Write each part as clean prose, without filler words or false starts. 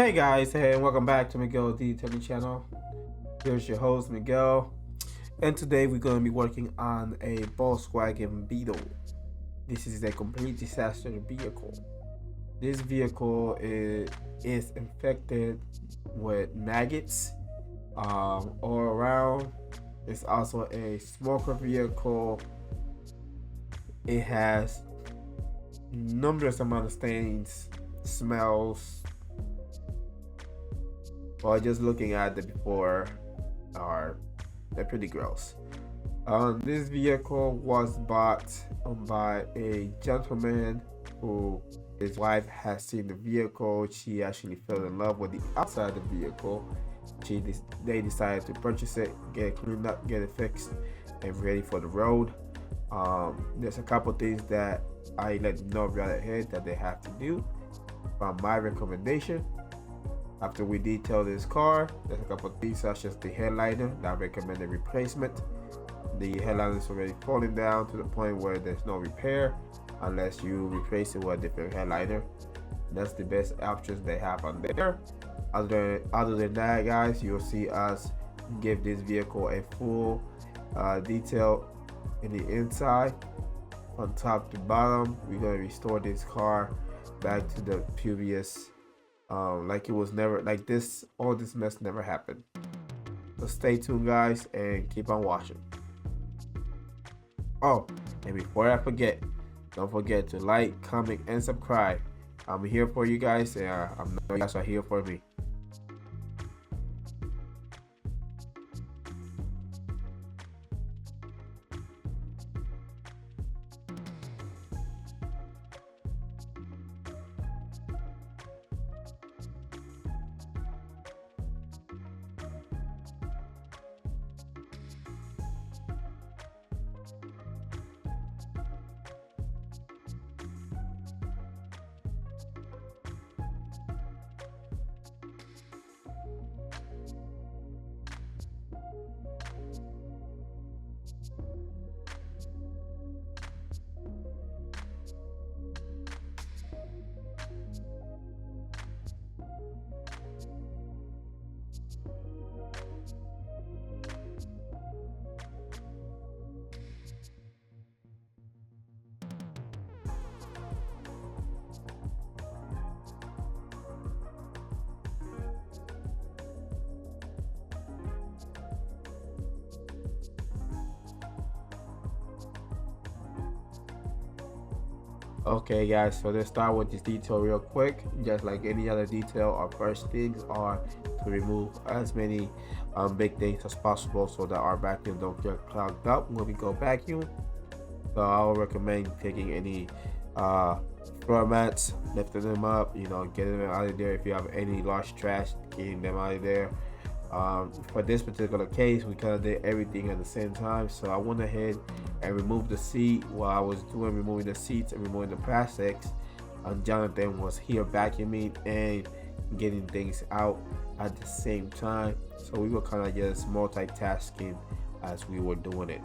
Hey guys, and welcome back to Miguel Detailing channel. Here's your host Miguel, and today we're going to be working on a Volkswagen Beetle. This is a complete disaster vehicle. This vehicle is infected with maggots all around. It's also a smoker vehicle. It has numerous amount of stains, smells. Well, just looking at the before they're pretty gross. This vehicle was bought by a gentleman who his wife has seen the vehicle. She actually fell in love with the outside of the vehicle. They decided to purchase it, get it cleaned up, get it fixed, and ready for the road. There's a couple things that I let them know right ahead that they have to do. From my recommendation, after we detail this car, there's a couple of things such as the headliner that I recommend a replacement. The headliner is already falling down to the point where there's no repair unless you replace it with a different headliner. That's the best options they have on there. Other than that, guys, you'll see us give this vehicle a full detail in the inside, from top to bottom. We're going to restore this car back to the previous like it was never like this. All this mess never happened. So stay tuned, guys, and keep on watching. Oh, and before I forget, don't forget to like, comment, and subscribe. I'm here for you guys, and I know you guys are here for me. Okay, guys, so let's start with this detail real quick. Just like any other detail, our first things are to remove as many big things as possible so that our vacuum don't get clogged up when we go vacuum. So I would recommend taking any floor mats, lifting them up, getting them out of there. If you have any large trash, getting them out of there. For this particular case, we kind of did everything at the same time, so I went ahead and removed the seat while I was removing the seats and removing the plastics. Jonathan was here vacuuming and getting things out at the same time, so we were kind of just multitasking as we were doing it.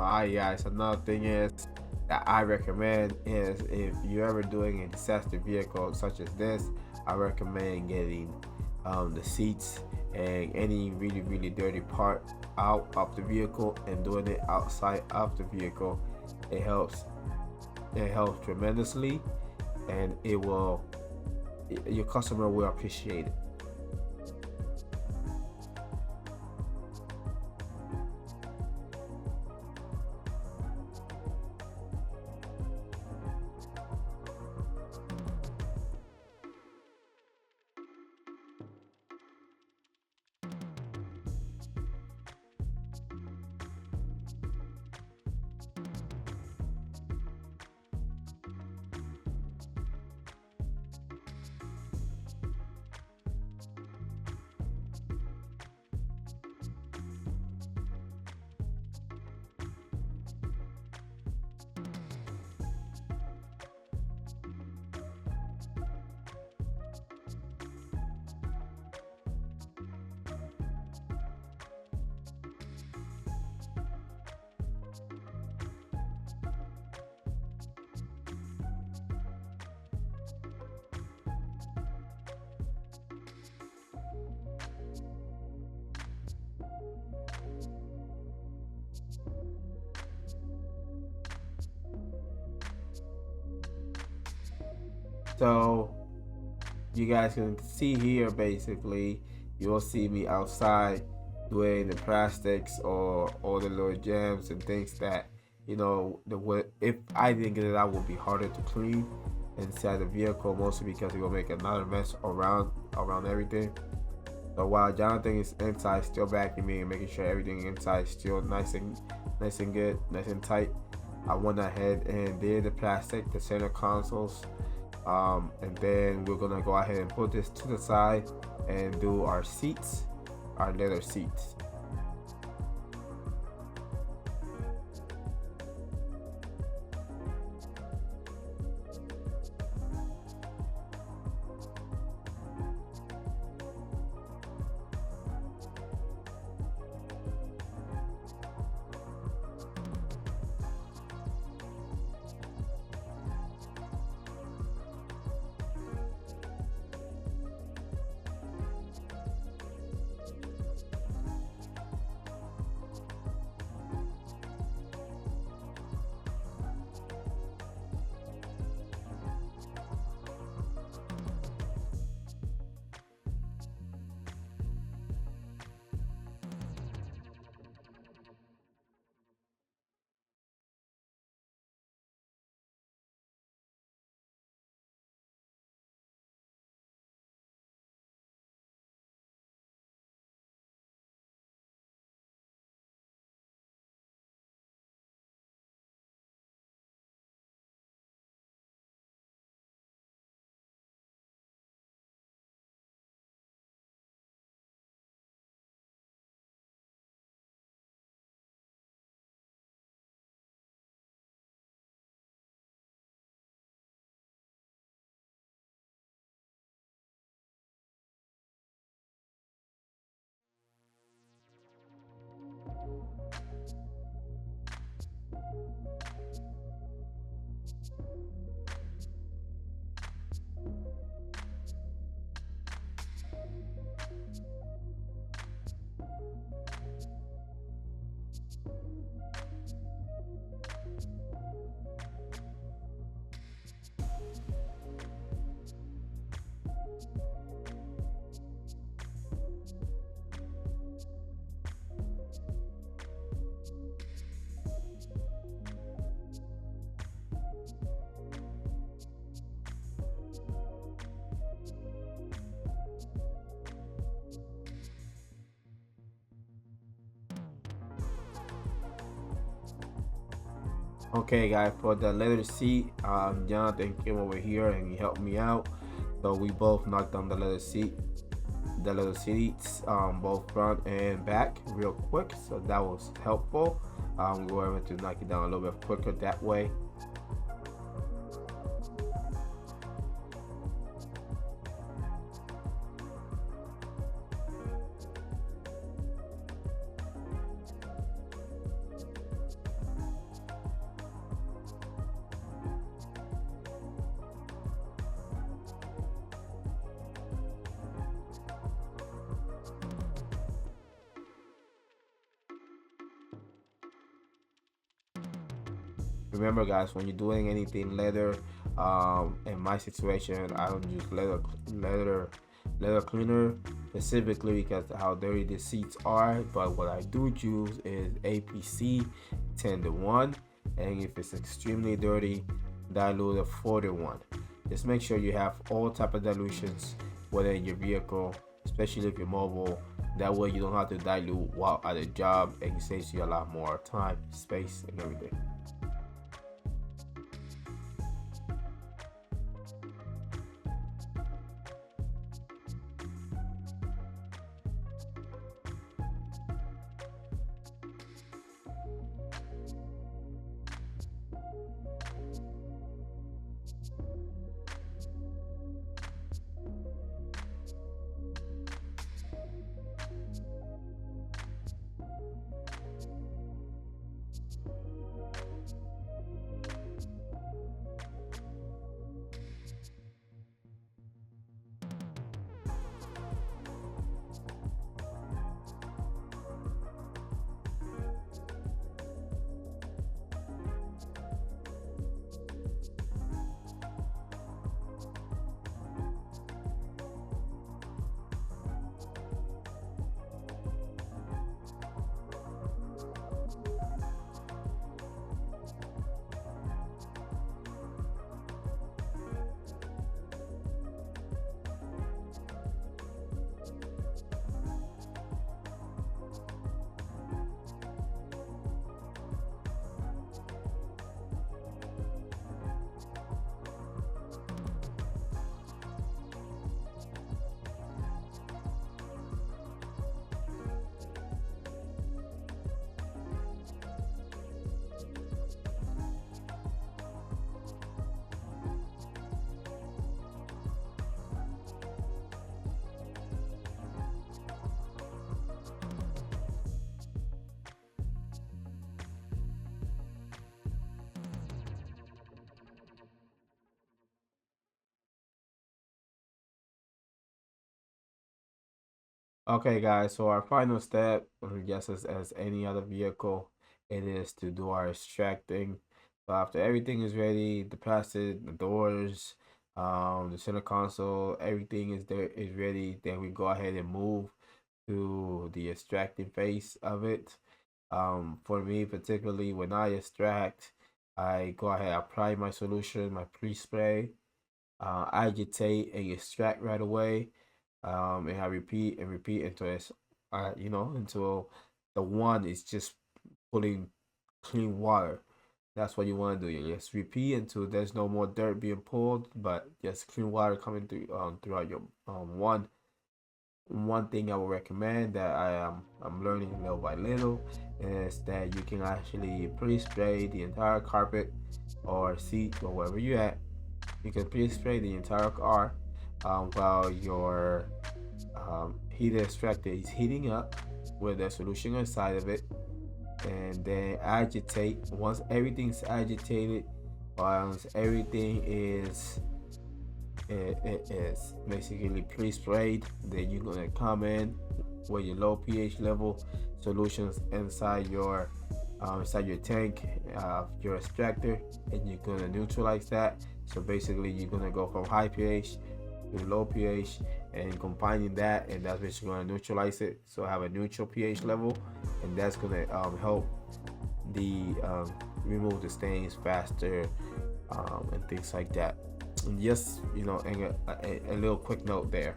Alright guys, another thing is that I recommend is if you're ever doing a disaster vehicle such as this, I recommend getting the seats and any really dirty part out of the vehicle and doing it outside of the vehicle. It helps tremendously, and your customer will appreciate it. So you guys can see here, basically you'll see me outside doing the plastics or all the little gems and things that, you know, if I didn't get it out, would be harder to clean inside the vehicle, mostly because it will make another mess around everything. So while Jonathan is inside still vacuuming and making sure everything inside is still nice and good, nice and tight, I went ahead and did the plastic, the center consoles, and then we're gonna go ahead and put this to the side and do our seats, our leather seats. Okay guys, for the leather seat, Jonathan came over here and he helped me out. So we both knocked on the leather seats, both front and back real quick. So that was helpful. We were able to knock it down a little bit quicker that way. Remember, guys, when you're doing anything leather, in my situation, I don't use leather cleaner specifically because of how dirty the seats are. But what I do use is APC 10-1, and if it's extremely dirty, dilute 4-1. Just make sure you have all type of dilutions within your vehicle, especially if you're mobile. That way you don't have to dilute while at a job, and it saves you a lot more time, space, and everything. Okay, guys, so our final step, just as any other vehicle, it is to do our extracting. So after everything is ready, the plastic, the doors, the center console, everything is ready, then we go ahead and move to the extracting phase of it. For me particularly, when I extract, I go ahead, apply my solution, my pre-spray, agitate and extract right away, and I repeat and repeat until it's, until the one is just pulling clean water. That's what you want to do. You just repeat until there's no more dirt being pulled, but just clean water coming through throughout your one thing I would recommend that I'm learning little by little is that you can actually pre-spray the entire carpet or seat or wherever you're at. You can pre-spray the entire car while your heat extractor is heating up with the solution inside of it, and then agitate. Once everything's agitated, once everything it is basically pre-sprayed, then you're gonna come in with your low pH level solutions inside your tank, your extractor, and you're gonna neutralize that. So basically you're gonna go from high pH to low pH and combining that, and that's basically gonna neutralize it. So have a neutral pH level, and that's gonna help the remove the stains faster, and things like that. And just, and a little quick note there.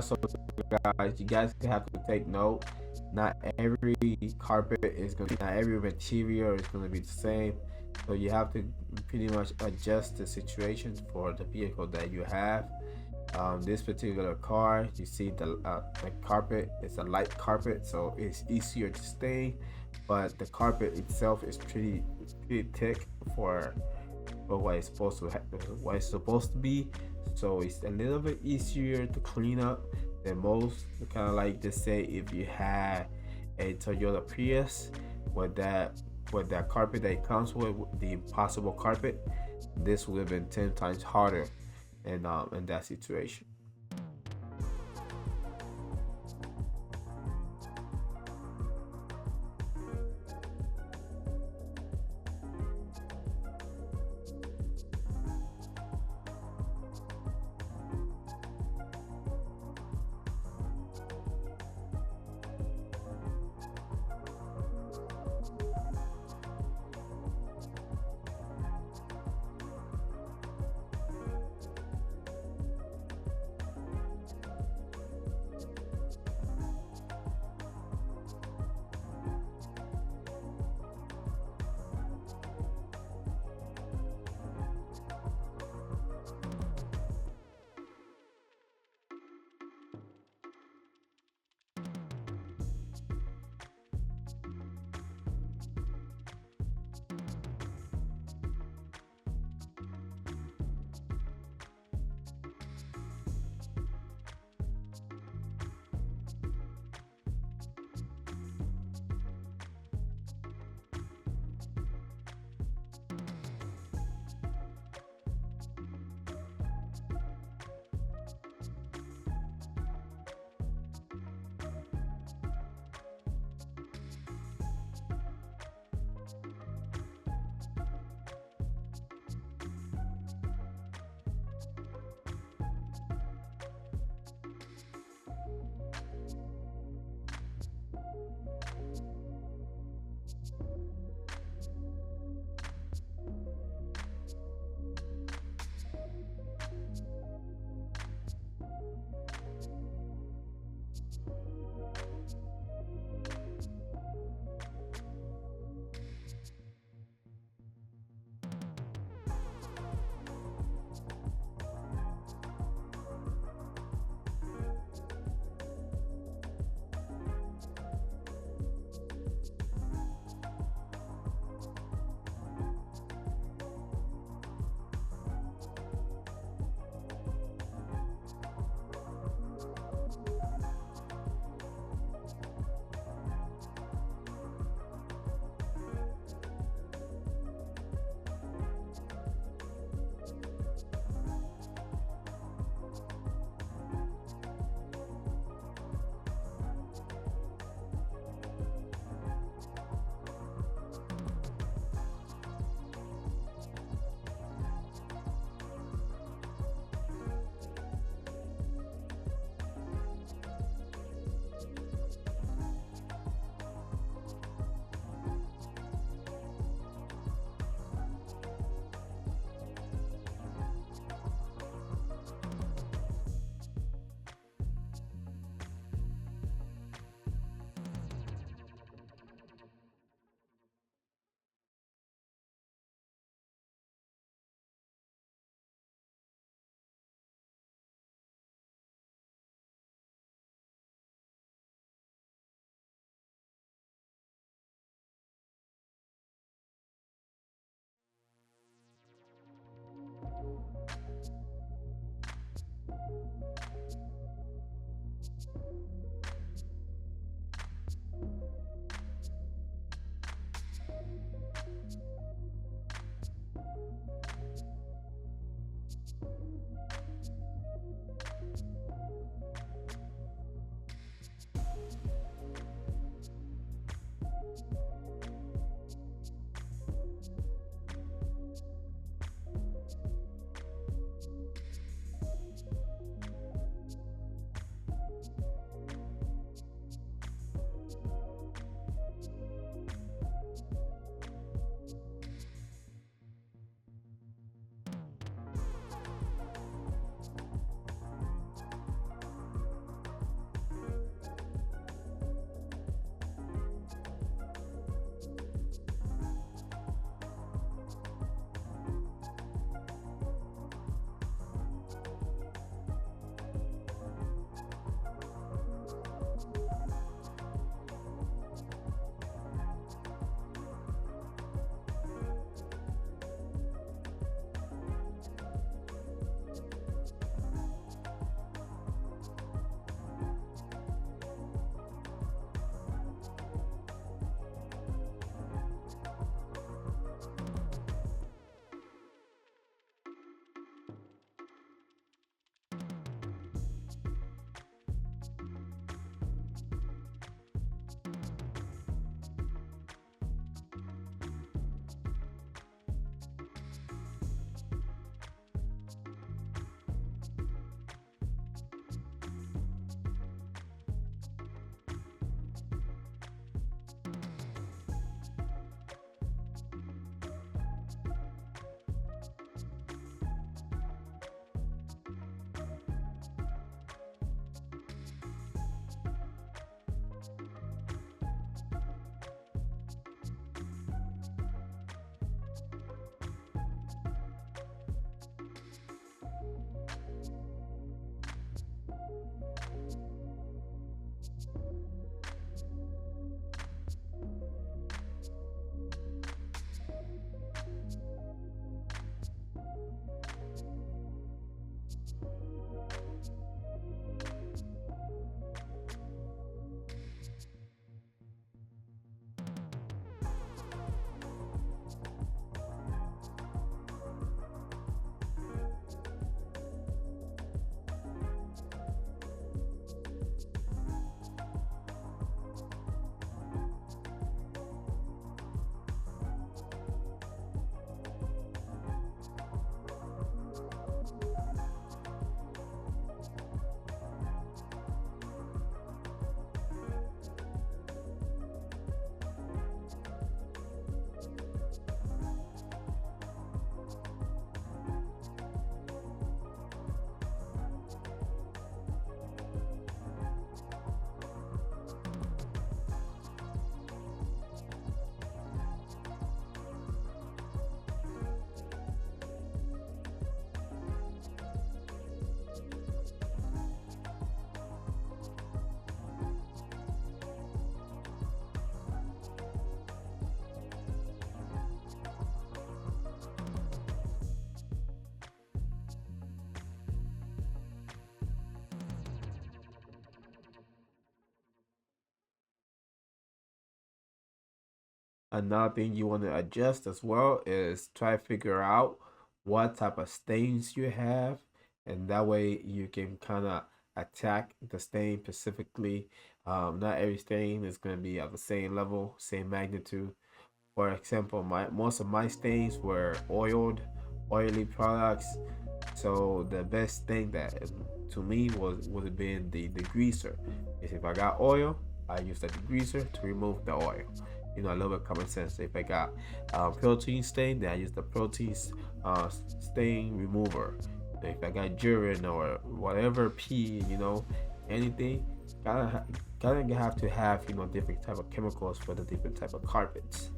So guys, you guys have to take note. Not every carpet is going to be, not every material is going to be the same. So you have to pretty much adjust the situation for the vehicle that you have. This particular car, you see the carpet is a light carpet, so it's easier to stain, but the carpet itself is pretty thick for what it's supposed to what it's supposed to be. So it's a little bit easier to clean up than most. Kind of like they say, if you had a Toyota Prius with that carpet that it comes with, the impossible carpet, this would have been 10 times harder in that situation. Another thing you want to adjust as well is try to figure out what type of stains you have, and that way you can kind of attack the stain specifically. Not every stain is going to be of the same level, same magnitude. For example, most of my stains were oily products. So the best thing that to me would have been the degreaser. Is if I got oil, I use the degreaser to remove the oil. You know, a little bit common sense. If I got protein stain, then I use the protein stain remover. If I got urine or whatever pee, you know, anything, kind of have to have, you know, different type of chemicals for the different type of carpets.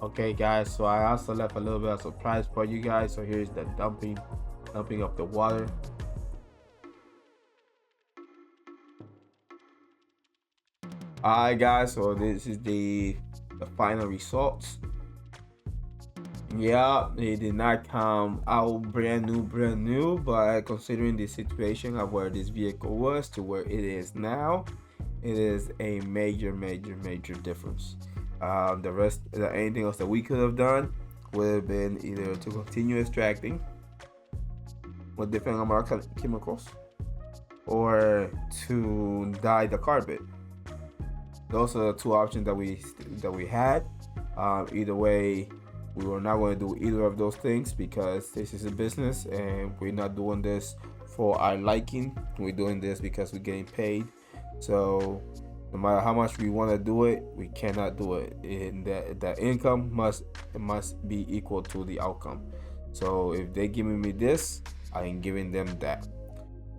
Okay guys, so I also left a little bit of surprise for you guys. So here's the dumping of the water. Alright guys, so this is the final results. Yeah, it did not come out brand new, but considering the situation of where this vehicle was to where it is now, it is a major difference. Anything else that we could have done would have been either to continue extracting with different amount of chemicals, or to dye the carpet. Those are the two options that we had. Either way, we were not going to do either of those things because this is a business and we're not doing this for our liking. We're doing this because we're getting paid. So no matter how much we want to do it, we cannot do it. And the income must be equal to the outcome. So if they're giving me this, I am giving them that.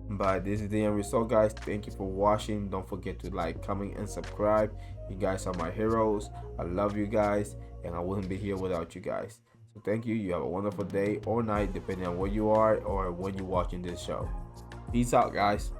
But this is the end result, guys. Thank you for watching. Don't forget to like, comment, and subscribe. You guys are my heroes. I love you guys, and I wouldn't be here without you guys. So thank you. You have a wonderful day or night, depending on where you are or when you're watching this show. Peace out, guys.